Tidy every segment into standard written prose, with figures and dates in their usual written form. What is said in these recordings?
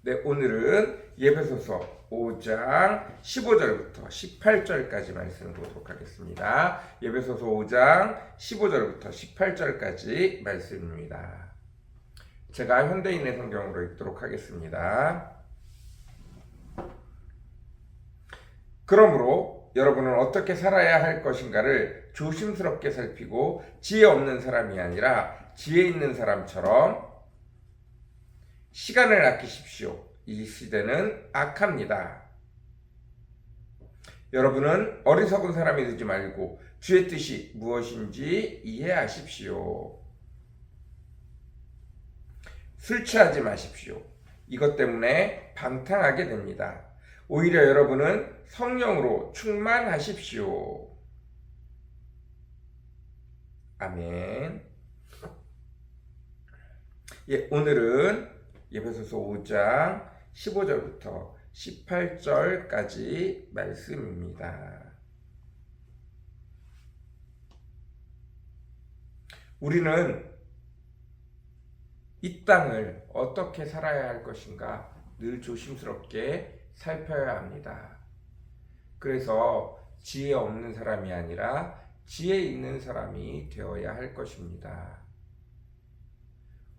네, 오늘은 에베소서 5장 15절부터 18절까지 말씀을 보도록 하겠습니다. 에베소서 5장 15절부터 18절까지 말씀입니다. 제가 현대인의 성경으로 읽도록 하겠습니다. 그러므로 여러분은 어떻게 살아야 할 것인가를 조심스럽게 살피고 지혜 없는 사람이 아니라 지혜 있는 사람처럼 시간을 아끼십시오. 이 시대는 악합니다. 여러분은 어리석은 사람이 되지 말고 주의 뜻이 무엇인지 이해하십시오. 술 취하지 마십시오. 이것 때문에 방탕하게 됩니다. 오히려 여러분은 성령으로 충만하십시오. 아멘. 오늘은 에베소서 5장 15절부터 18절까지 말씀입니다. 우리는 이 땅을 어떻게 살아야 할 것인가 늘 조심스럽게 살펴야 합니다. 그래서 지혜 없는 사람이 아니라 지혜 있는 사람이 되어야 할 것입니다.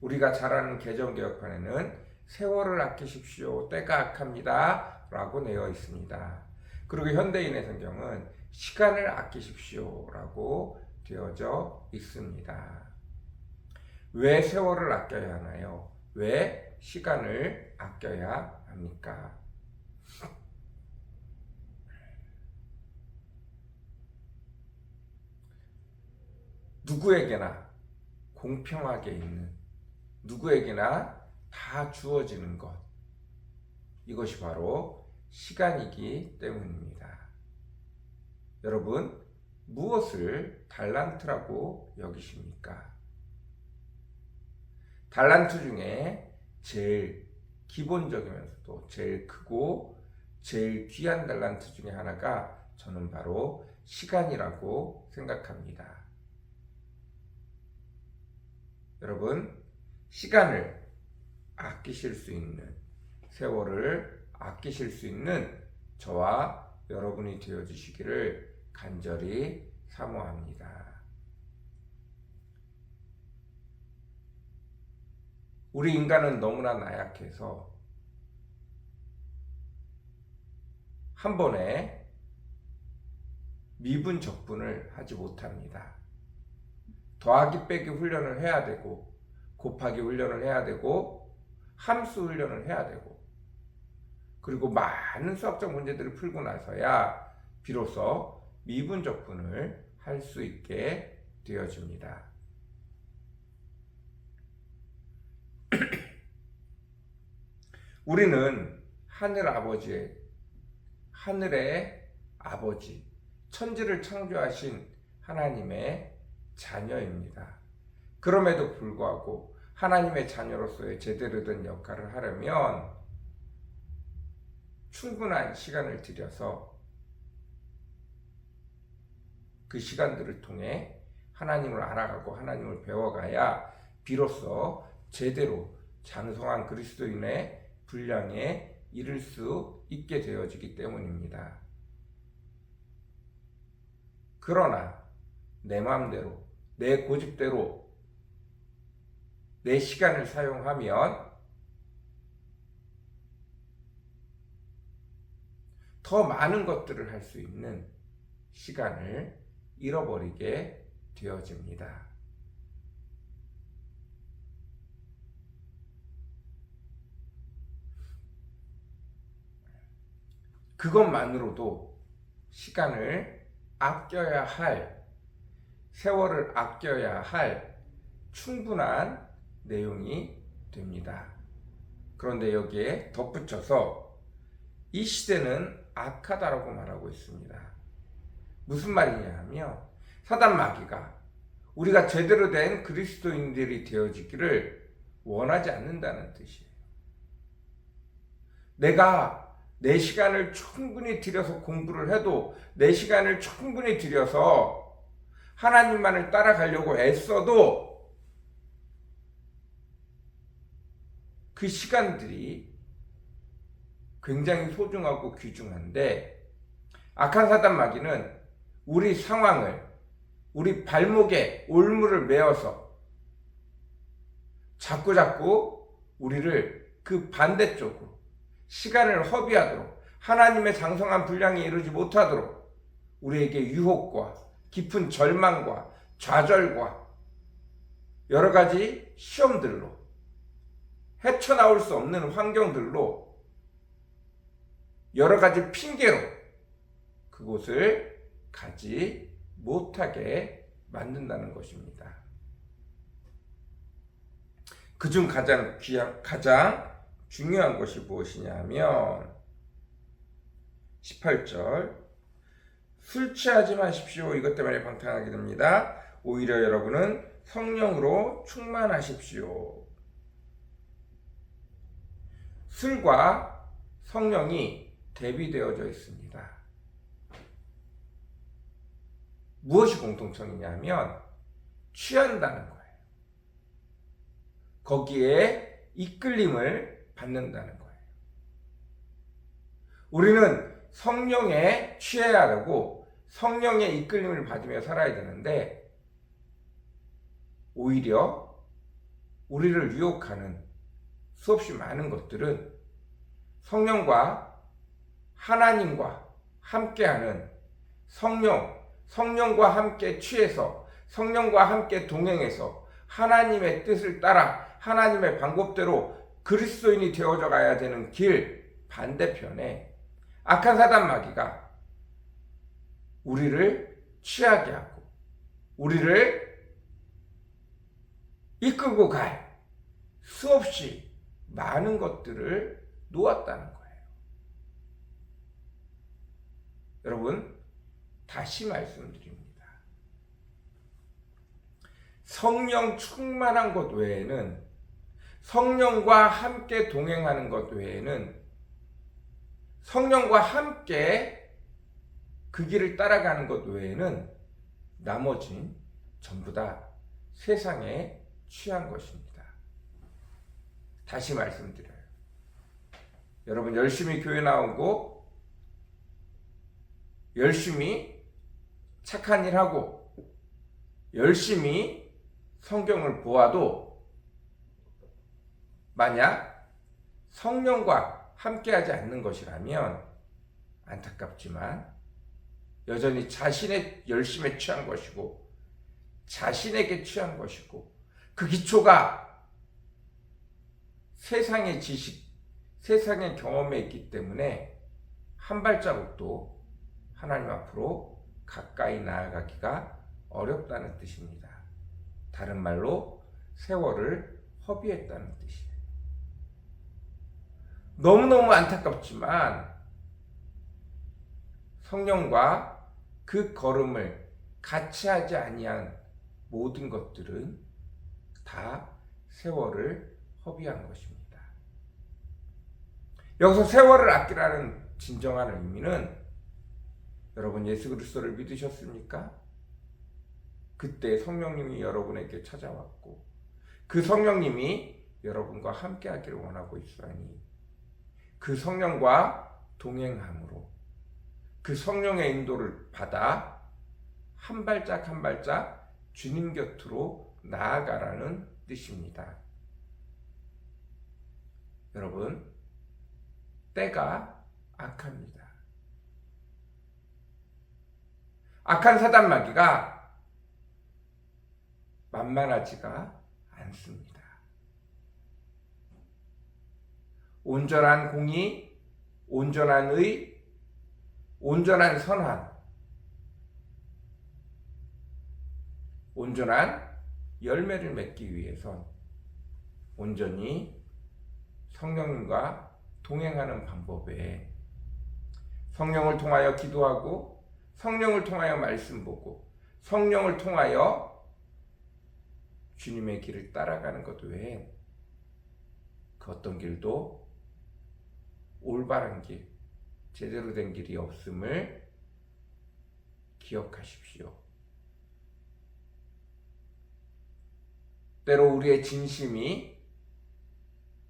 우리가 잘 아는 개정개혁판에는 세월을 아끼십시오. 때가 악합니다. 라고 되어 있습니다. 그리고 현대인의 성경은 시간을 아끼십시오. 라고 되어져 있습니다. 왜 세월을 아껴야 하나요? 왜 시간을 아껴야 합니까? 누구에게나 공평하게 있는, 누구에게나 다 주어지는 것, 이것이 바로 시간이기 때문입니다. 여러분, 무엇을 달란트라고 여기십니까? 달란트 중에 제일 기본적이면서도 제일 크고 제일 귀한 달란트 중에 하나가 저는 바로 시간이라고 생각합니다. 여러분, 시간을 아끼실 수 있는, 세월을 아끼실 수 있는 저와 여러분이 되어주시기를 간절히 사모합니다. 우리 인간은 너무나 나약해서 한 번에 미분 적분을 하지 못합니다. 더하기 빼기 훈련을 해야 되고, 곱하기 훈련을 해야 되고, 함수 훈련을 해야 되고, 그리고 많은 수학적 문제들을 풀고 나서야 비로소 미분 적분을 할 수 있게 되어집니다. 우리는 하늘의 아버지, 천지를 창조하신 하나님의 자녀입니다. 그럼에도 불구하고 하나님의 자녀로서의 제대로 된 역할을 하려면 충분한 시간을 들여서 그 시간들을 통해 하나님을 알아가고 하나님을 배워가야 비로소 제대로 장성한 그리스도인의 분량에 이를 수 있게 되어지기 때문입니다. 그러나 내 마음대로, 내 고집대로 내 시간을 사용하면 더 많은 것들을 할 수 있는 시간을 잃어버리게 되어집니다. 그것만으로도 시간을 아껴야 할, 세월을 아껴야 할 충분한 내용이 됩니다. 그런데 여기에 덧붙여서 이 시대는 악하다라고 말하고 있습니다. 무슨 말이냐 하면 사단 마귀가 우리가 제대로 된 그리스도인들이 되어지기를 원하지 않는다는 뜻이에요. 내가 내 시간을 충분히 들여서 공부를 해도, 내 시간을 충분히 들여서 하나님만을 따라가려고 애써도 그 시간들이 굉장히 소중하고 귀중한데, 악한 사단 마귀는 우리 상황을, 우리 발목에 올무를 메어서 자꾸자꾸 우리를 그 반대쪽으로 시간을 허비하도록, 하나님의 장성한 분량이 이루지 못하도록 우리에게 유혹과 깊은 절망과 좌절과 여러 가지 시험들로, 헤쳐나올 수 없는 환경들로, 여러 가지 핑계로 그곳을 가지 못하게 만든다는 것입니다. 그중 가장 중요한 것이 무엇이냐면 18절, 술 취하지 마십시오. 이것 때문에 방탕하게 됩니다. 오히려 여러분은 성령으로 충만하십시오. 술과 성령이 대비되어져 있습니다. 무엇이 공통점이냐면 취한다는 거예요. 거기에 이끌림을 받는다는 거예요. 우리는 성령에 취해야 하고 성령의 이끌림을 받으며 살아야 되는데, 오히려 우리를 유혹하는 수없이 많은 것들은 성령과 하나님과 함께하는 성령과 함께 취해서 성령과 함께 동행해서 하나님의 뜻을 따라 하나님의 방법대로 그리스도인이 되어져 가야 되는 길 반대편에 악한 사단 마귀가 우리를 취하게 하고 우리를 이끌고 갈 수없이 많은 것들을 놓았다는 거예요. 여러분, 다시 말씀드립니다. 성령 충만한 것 외에는, 성령과 함께 동행하는 것 외에는, 성령과 함께 그 길을 따라가는 것 외에는 나머진 전부 다 세상에 취한 것입니다. 다시 말씀드려요. 여러분, 열심히 교회 나오고 열심히 착한 일 하고 열심히 성경을 보아도 만약 성령과 함께하지 않는 것이라면 안타깝지만 여전히 자신의 열심에 취한 것이고 자신에게 취한 것이고, 그 기초가 세상의 지식, 세상의 경험에 있기 때문에 한 발자국도 하나님 앞으로 가까이 나아가기가 어렵다는 뜻입니다. 다른 말로 세월을 허비했다는 뜻이에요. 너무너무 안타깝지만 성령과 그 걸음을 같이 하지 아니한 모든 것들은 다 세월을 허비한 것입니다. 여기서 세월을 아끼라는 진정한 의미는, 여러분 예수 그리스도를 믿으셨습니까? 그때 성령님이 여러분에게 찾아왔고 그 성령님이 여러분과 함께 하기를 원하고 있으니 그 성령과 동행함으로 그 성령의 인도를 받아 한 발짝 한 발짝 주님 곁으로 나아가라는 뜻입니다. 여러분, 때가 악합니다. 악한 사단 마귀가 만만하지가 않습니다. 온전한 공의, 온전한 의, 온전한 선한, 온전한 열매를 맺기 위해선 온전히 성령님과 동행하는 방법 외에 성령을 통하여 기도하고 성령을 통하여 말씀 보고 성령을 통하여 주님의 길을 따라가는 것 외에 그 어떤 길도 올바른 길, 제대로 된 길이 없음을 기억하십시오. 때로 우리의 진심이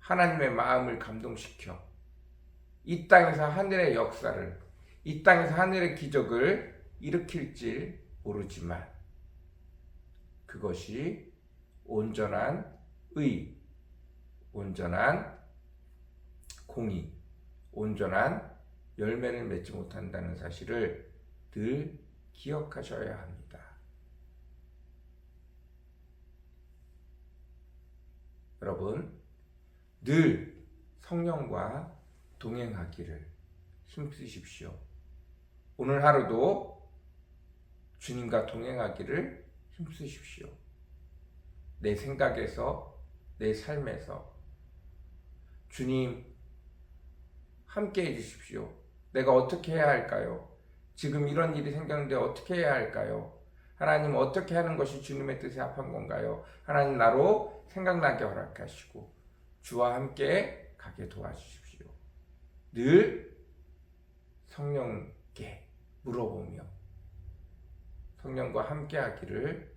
하나님의 마음을 감동시켜 이 땅에서 하늘의 역사를, 이 땅에서 하늘의 기적을 일으킬지 모르지만 그것이 온전한 의, 온전한 공의, 온전한 열매를 맺지 못한다는 사실을 늘 기억하셔야 합니다. 여러분, 늘 성령과 동행하기를 힘쓰십시오. 오늘 하루도 주님과 동행하기를 힘쓰십시오. 내 생각에서, 내 삶에서 주님 함께 해주십시오. 내가 어떻게 해야 할까요? 지금 이런 일이 생겼는데 어떻게 해야 할까요? 하나님, 어떻게 하는 것이 주님의 뜻에 합한 건가요? 하나님, 나로 생각나게 허락하시고 주와 함께 가게 도와주십시오. 늘 성령께 물어보며 성령과 함께 하기를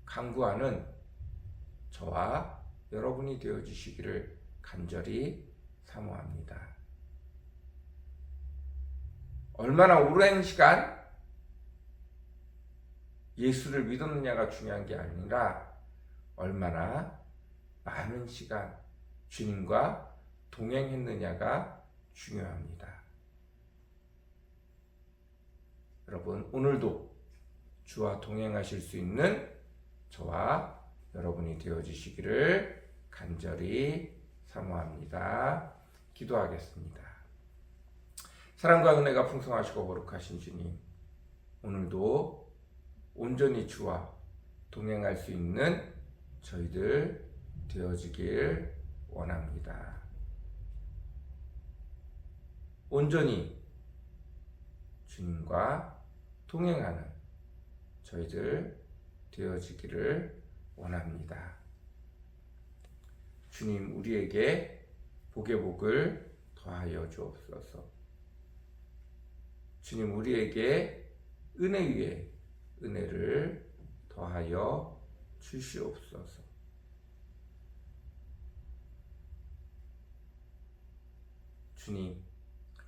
간구하는 저와 여러분이 되어주시기를 간절히 사모합니다. 얼마나 오랜 시간 예수를 믿었느냐가 중요한 게 아니라 얼마나 많은 시간 주님과 동행했느냐가 중요합니다. 여러분, 오늘도 주와 동행하실 수 있는 저와 여러분이 되어주시기를 간절히 사모합니다. 기도하겠습니다. 사랑과 은혜가 풍성하시고 거룩하신 주님, 오늘도 온전히 주와 동행할 수 있는 저희들 되어지길 원합니다. 온전히 주님과 동행하는 저희들 되어지기를 원합니다. 주님, 우리에게 복의 복을 더하여 주옵소서. 주님, 우리에게 은혜 위에 은혜를 더하여 주시옵소서. 주님,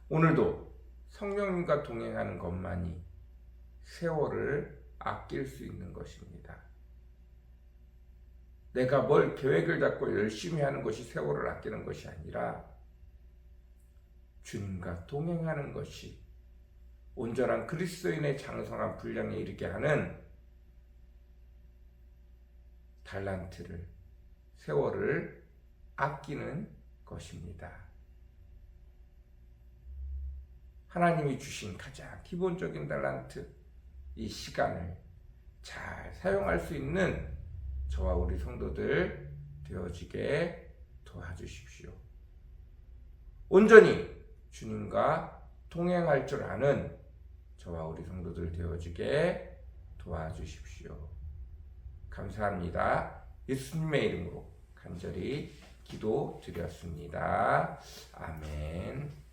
오늘도 성령님과 동행하는 것만이 세월을 아낄 수 있는 것입니다. 내가 뭘 계획을 잡고 열심히 하는 것이 세월을 아끼는 것이 아니라 주님과 동행하는 것이 온전한 그리스도인의 장성한 분량에 이르게 하는 달란트를, 세월을 아끼는 것입니다. 하나님이 주신 가장 기본적인 달란트, 이 시간을 잘 사용할 수 있는 저와 우리 성도들 되어지게 도와주십시오. 온전히 주님과 동행할 줄 아는 저와 우리 성도들 되어지게 도와주십시오. 감사합니다. 예수님의 이름으로 간절히 기도드렸습니다. 아멘.